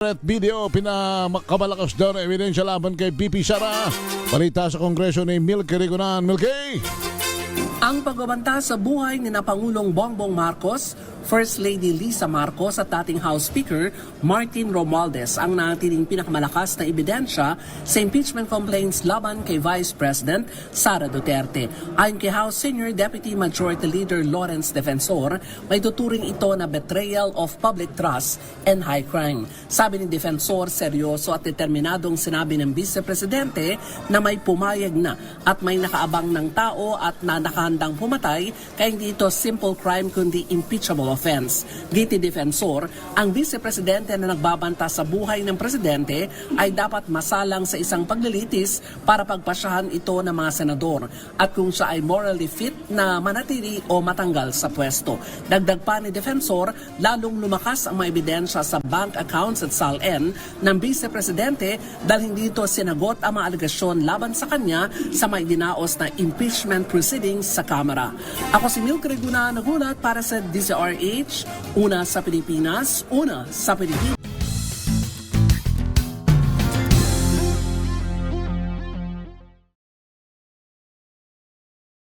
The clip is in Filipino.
Video, pinakamalakas daw na ebidensya laban kay BP Sara. Balita sa Kongreso ni Milky Rigunan. Milky! Ang pagbabanta sa buhay ni na Pangulong Bongbong Marcos, First Lady Lisa Marcos at dating House Speaker Martin Romualdez ang natiling pinakamalakas na ebidensya sa impeachment complaints laban kay Vice President Sara Duterte. Ayon kay House Senior Deputy Majority Leader Lawrence Defensor, may tuturing ito na betrayal of public trust and high crime. Sabi ni Defensor, seryoso at determinadong sinabi ng Vice Presidente na may pumayag na at may nakaabang ng tao at na nakahandang pumatay, kaya hindi ito simple crime kundi impeachable offense. Giti Defensor, ang Vice Presidente na nagbabanta sa buhay ng Presidente ay dapat masalang sa isang paglilitis para pagpasyahan ito ng mga senador at kung siya ay morally fit na manatili o matanggal sa pwesto. Dagdag pa ni Defensor, lalong lumakas ang mga ebidensya sa bank accounts at SALN ng Vice Presidente dahil hindi ito sinagot ang mga alegasyon laban sa kanya sa may dinaos na impeachment proceedings sa Kamara. Ako si Milky Rigunan, nagulat para sa DZRH, una sa Pilipinas, una sa Pilipinas.